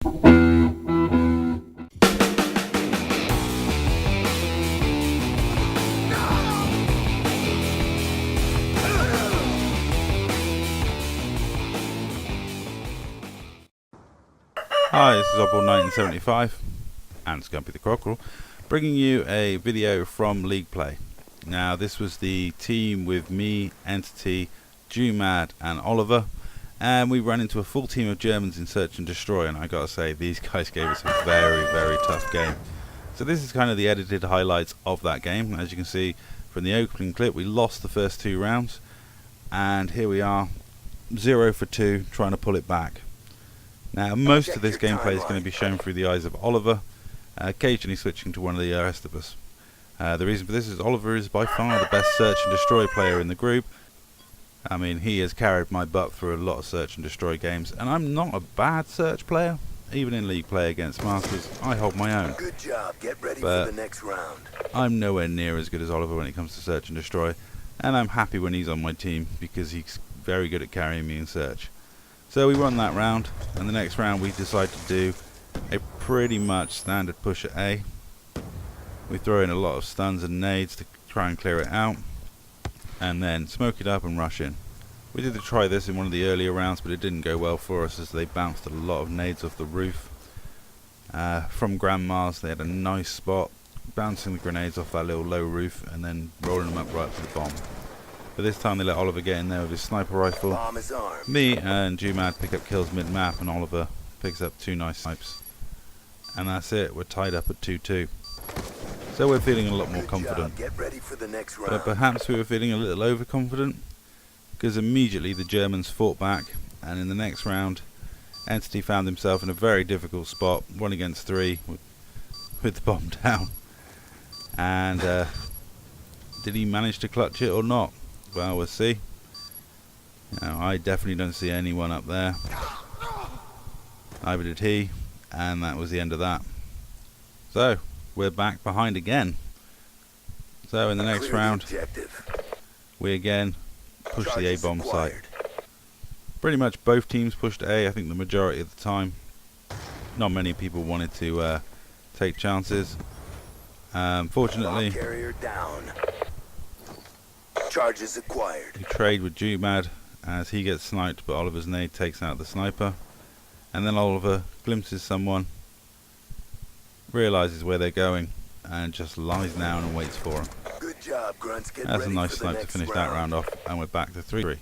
Hi, this is Oddball1975 and Scumpy the Cockerel, bringing you a video from League Play. Now, this was the team with me, Entity, Jumad and Oliver, and we ran into a full team of Germans in Search and Destroy, and I gotta say, these guys gave us a very, very tough game. So this is kind of the edited highlights of that game. As you can see from the opening clip, we lost the first 2 rounds, and here we are, 0 for 2, trying to pull it back. Now, most of this gameplay is going to be shown through the eyes of Oliver, occasionally switching to one of the rest of us. The reason for this is Oliver is by far the best Search and Destroy player in the group. I mean, he has carried my butt through a lot of Search and Destroy games, and I'm not a bad Search player. Even in League Play against Masters, I hold my own. Good job. Get ready for the next round. I'm nowhere near as good as Oliver when it comes to Search and Destroy, and I'm happy when he's on my team because he's very good at carrying me in Search. So we won that round, and the next round we decide to do a pretty much standard push at A. We throw in a lot of stuns and nades to try and clear it out, and then smoke it up and rush in. We did try this in one of the earlier rounds, but it didn't go well for us as they bounced a lot of nades off the roof. From Grandma's, they had a nice spot, bouncing the grenades off that little low roof and then rolling them up right to the bomb. But this time they let Oliver get in there with his sniper rifle. Me and Jumad pick up kills mid-map, and Oliver picks up 2 nice snipes. And that's it, we're tied up at 2-2. So we're feeling a lot more confident. But perhaps we were feeling a little overconfident, because immediately the Germans fought back, and in the next round, Entity found himself in a very difficult spot, 1 against 3, with the bomb down. And did he manage to clutch it or not? Well, we'll see. Now, I definitely don't see anyone up there. Neither did he, and that was the end of that. So, we're back behind again. So, in the next round, we again push the A-bomb site. Pretty much both teams pushed A, I think the majority of the time. Not many people wanted to take chances. Fortunately, charges acquired. We trade with Jumad as he gets sniped, but Oliver's nade takes out the sniper, and then Oliver glimpses someone, realizes where they're going, and just lies down and waits for him. Good job, Grunts. That's a nice snipe to finish that round off, and we're back to 3-3.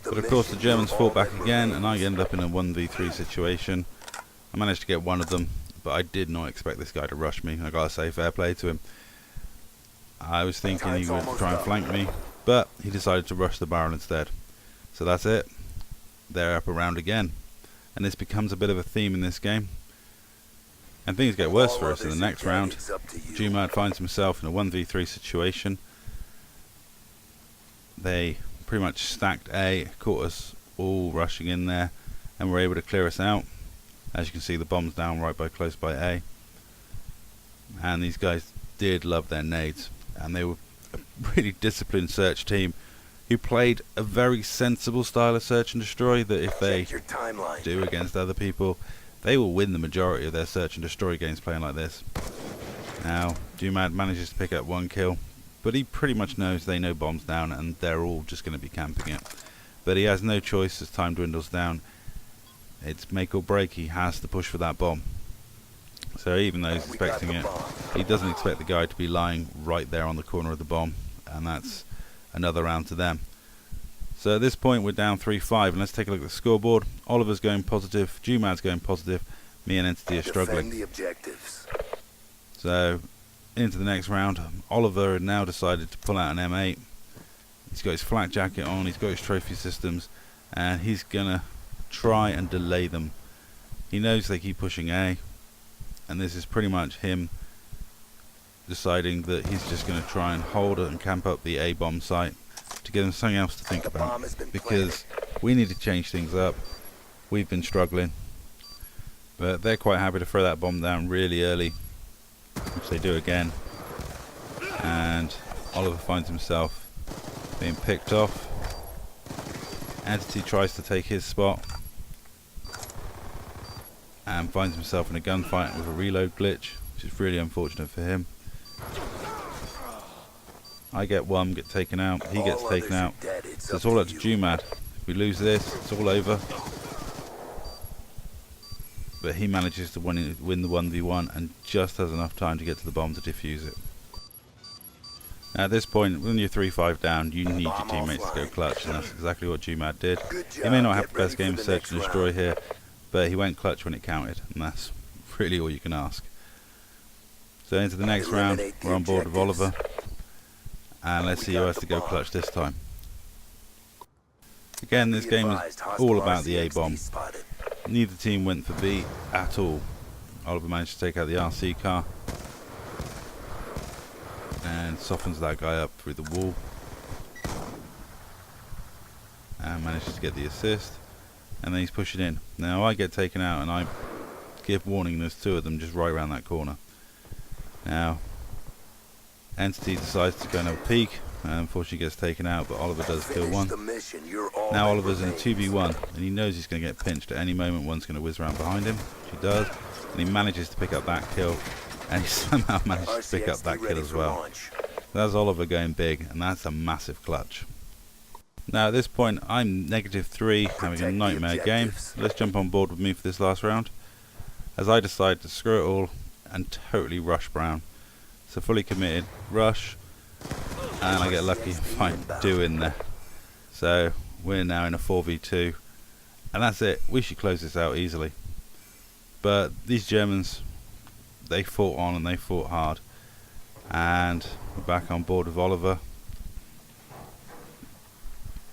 But of course the Germans fought back again, and I end up in a 1v3 situation. I managed to get one of them, but I did not expect this guy to rush me. I gotta say, fair play to him. I was thinking he would try and flank me, but he decided to rush the barrel instead. So that's it. They're up around again. And this becomes a bit of a theme in this game. And things get worse for us in the next round. Jumad finds himself in a 1v3 situation. They pretty much stacked A, caught us all rushing in there, and were able to clear us out. As you can see, the bomb's down right by close by A. And these guys did love their nades. And they were a really disciplined Search team who played a very sensible style of Search and Destroy that if they do against other people, they will win the majority of their Search and Destroy games playing like this. Now, Jumad manages to pick up 1 kill, but he pretty much knows they know bombs down and they're all just going to be camping it. But he has no choice as time dwindles down. It's make or break, he has to push for that bomb. So even though he's expecting it, he doesn't expect the guy to be lying right there on the corner of the bomb, and that's another round to them. So at this point we're down 3-5, and let's take a look at the scoreboard. Oliver's going positive, Jumad's going positive, me and Entity are struggling. So into the next round, Oliver had now decided to pull out an M8. He's got his flak jacket on, he's got his trophy systems, and he's gonna try and delay them. He knows they keep pushing A, and this is pretty much him deciding that he's just going to try and hold it and camp up the A-bomb site to give them something else to think about, because we need to change things up. We've been struggling, but they're quite happy to throw that bomb down really early, which they do again, and Oliver finds himself being picked off. Entity tries to take his spot, and finds himself in a gunfight with a reload glitch, which is really unfortunate for him. I get one, get taken out, he gets taken out, so it's all up to Jumad. If we lose this, it's all over. But he manages to win the 1v1 and just has enough time to get to the bomb to defuse it. Now at this point, when you're 3-5 down, you need your teammates to go clutch, and that's exactly what Jumad did. He may not have the best game of search and destroy here, but he went clutch when it counted, and that's really all you can ask. So into the next round, we're on board with Oliver, and let's see who has to go clutch this time. Again, this game is all about the A-bomb. Neither team went for B at all. Oliver managed to take out the RC car and softens that guy up through the wall and manages to get the assist, and then he's pushing in. Now I get taken out and I give warning, there's two of them just right around that corner. Now Entity decides to go and have a peek, and unfortunately gets taken out, but Oliver does kill one. Now Oliver's in a 2v1 and he knows he's going to get pinched at any moment. One's going to whiz around behind him, which he does, and he manages to pick up that kill, and he somehow managed to pick up that kill as well. That's Oliver going big, and that's a massive clutch. Now at this point I'm -3, having a nightmare game. Let's jump on board with me for this last round, as I decide to screw it all and totally rush Brown. So fully committed, rush, and I get lucky and find Do in there. So we're now in a 4v2, and that's it. We should close this out easily. But these Germans, they fought on and they fought hard, and we're back on board with Oliver,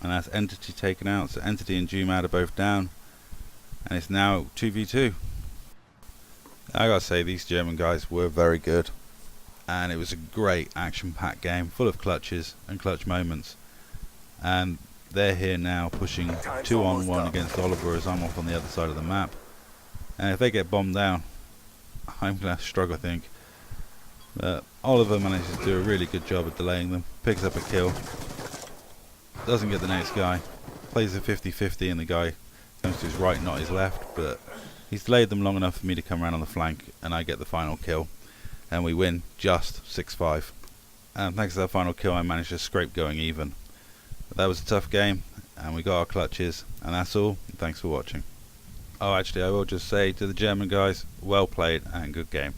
and that's Entity taken out. So Entity and Jumad are both down, and it's now 2v2. I gotta say, these German guys were very good, and it was a great action-packed game full of clutches and clutch moments, and they're here now pushing 2-on-1 against Oliver as I'm off on the other side of the map, and if they get bombed down I'm going to struggle, I think. But Oliver manages to do a really good job of delaying them, picks up a kill, doesn't get the next guy, plays a 50-50 and the guy comes to his right, not his left, but he's delayed them long enough for me to come around on the flank, and I get the final kill, and we win just 6-5. And thanks to that final kill I managed to scrape going even. But that was a tough game, and we got our clutches, and that's all. Thanks for watching. Oh, actually I will just say to the German guys, well played and good game.